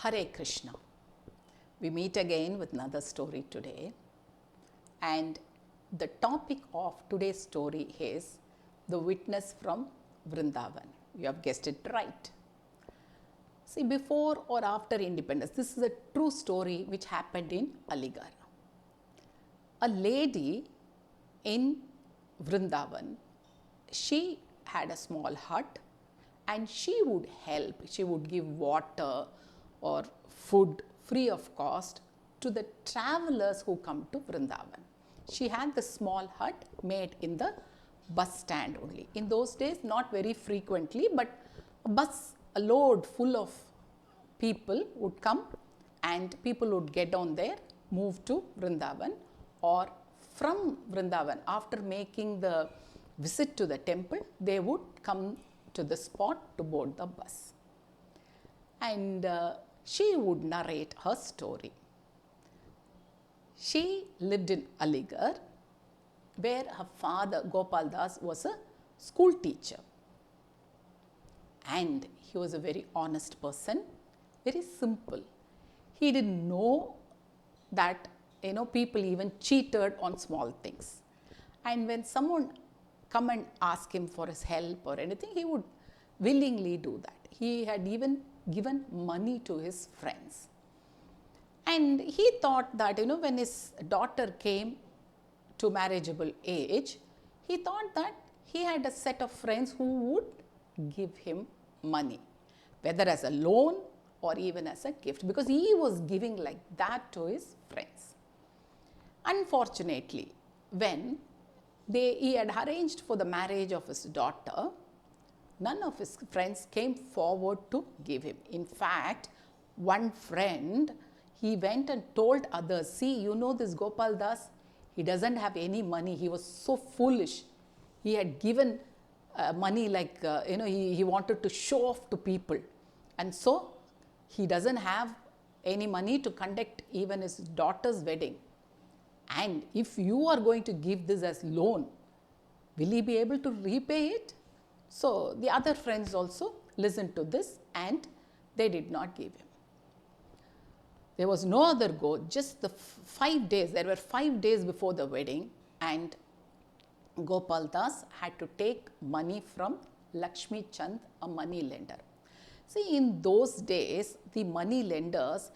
Hare Krishna. We meet again with another story today, and the topic of today's story is the witness from Vrindavan. You have guessed it right. See, before or after independence, this is a true story which happened in Aligarh. A lady in Vrindavan, she had a small hut and she would help, she would give water or food free of cost to the travelers who come to Vrindavan. She had the small hut made in the bus stand only. In those days, not very frequently, but a load full of people would come and people would get on there, move to Vrindavan, or from Vrindavan, after making the visit to the temple, they would come to the spot to board the bus. And she would narrate her story. She lived in Aligarh, where her father Gopal Das was a school teacher. And he was a very honest person, very simple. He didn't know that people even cheated on small things. And when someone come and ask him for his help or anything, he would willingly do that. He had even given money to his friends. And he thought that, when his daughter came to marriageable age, he thought that he had a set of friends who would give him money, whether as a loan or even as a gift, because he was giving like that to his friends. Unfortunately, when he had arranged for the marriage of his daughter, none of his friends came forward to give him. In fact, one friend, he went and told others, see, this Gopal Das, he doesn't have any money. He was so foolish. He had given money like, he wanted to show off to people. And so, he doesn't have any money to conduct even his daughter's wedding. And if you are going to give this as loan, will he be able to repay it? So, the other friends also listened to this and they did not give him. There was no other go, just the 5 days, there were 5 days before the wedding, and Gopal Das had to take money from Lakshmi Chand, a money lender. See, in those days, the money lenders,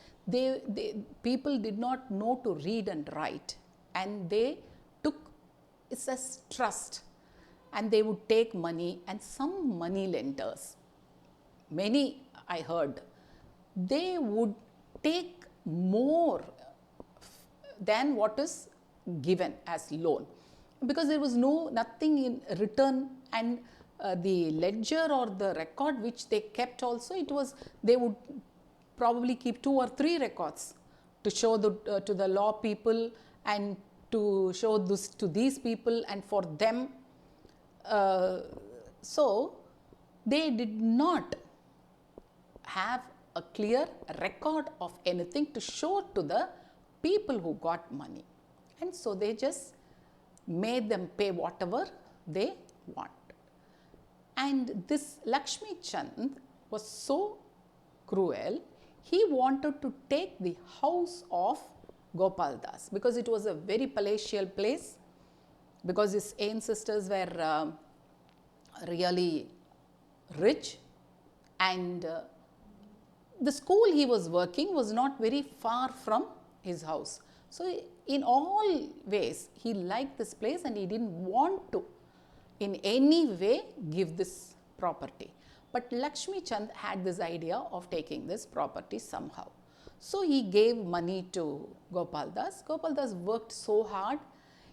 people did not know to read and write, and they took it as trust, and they would take money. And some money lenders, many I heard, they would take more than what is given as loan, because there was nothing in return, and the ledger or the record which they kept also, they would probably keep 2 or 3 records to show to the law people and to show this to these people and for them. So they did not have a clear record of anything to show to the people who got money. And so they just made them pay whatever they want. And this Lakshmi Chand was so cruel, he wanted to take the house of Gopal Das, because it was a very palatial place, because his ancestors were really rich, and the school he was working was not very far from his house. So in all ways, he liked this place and he didn't want to in any way give this property. But Lakshmi Chand had this idea of taking this property somehow. So he gave money to Gopal Das. Gopal Das worked so hard.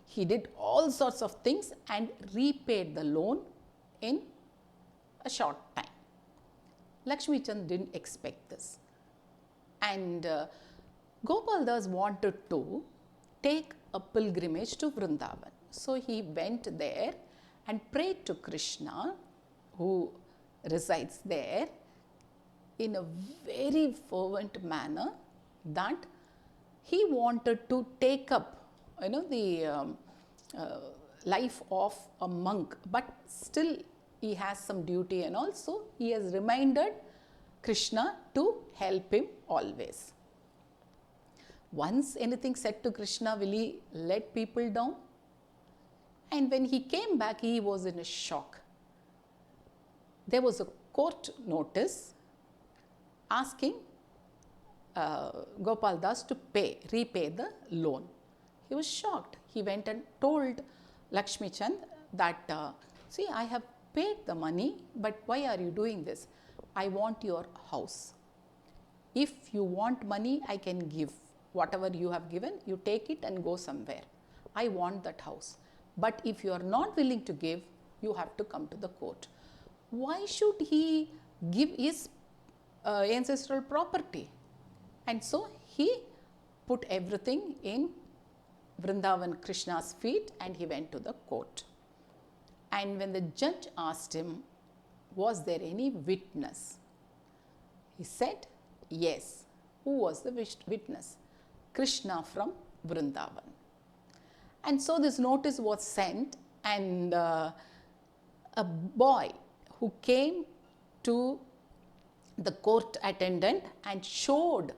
He did all sorts of things and repaid the loan in a short time. Lakshmi Chand didn't expect this. And Gopal Das wanted to take a pilgrimage to Vrindavan. So he went there and prayed to Krishna, who resides there, in a very fervent manner, that he wanted to take up the life of a monk, but still he has some duty, and also he has reminded Krishna to help him always. Once anything said to Krishna, will he let people down? And when he came back, he was in a shock. There was a court notice asking Gopal Das to repay the loan. He was shocked. He went and told Lakshmi Chand that, see, I have paid the money, but why are you doing this? I want your house. If you want money, I can give. Whatever you have given, you take it and go somewhere. I want that house. But if you are not willing to give, you have to come to the court. Why should he give his ancestral property? And so he put everything in Vrindavan Krishna's feet and he went to the court. And when the judge asked him, was there any witness? He said, yes. Who was the witness? Krishna from Vrindavan. And so this notice was sent, and a boy who came to the court attendant and showed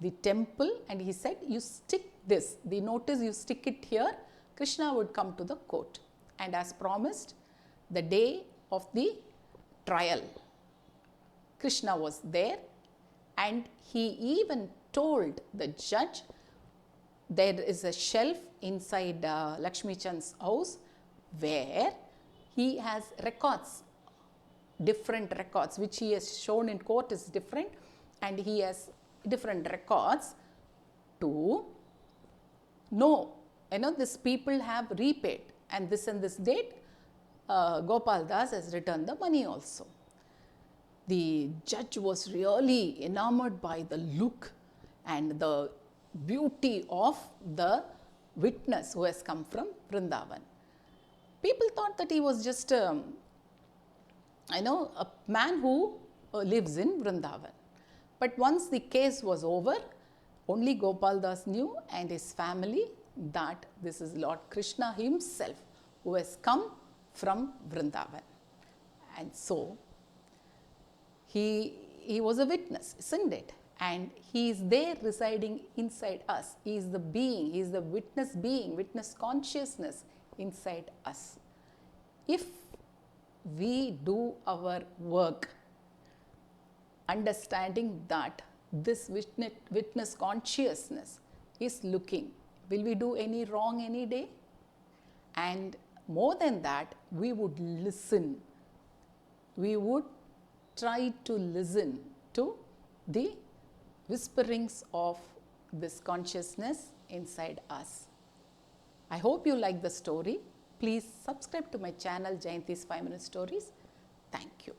the temple, and he said, you stick this, the notice, you stick it here, Krishna would come to the court. And as promised, the day of the trial, Krishna was there, and he even told the judge, there is a shelf inside Lakshmi Chand's house where he has records, different records, which he has shown in court is different, and he has different records to know, these people have repaid, and this date, Gopal Das has returned the money also. The judge was really enamored by the look and the beauty of the witness who has come from Vrindavan. People thought that he was just a man who lives in Vrindavan. But once the case was over, only Gopal Das knew and his family that this is Lord Krishna himself who has come from Vrindavan. And so he was a witness, isn't it? And he is there residing inside us. He is the being, he is the witness being, witness consciousness inside us. If we do our work, understanding that this witness consciousness is looking, will we do any wrong any day? And more than that, we would listen. We would try to listen to the whisperings of this consciousness inside us. I hope you like the story. Please subscribe to my channel, Jayanthi's 5 Minute Stories. Thank you.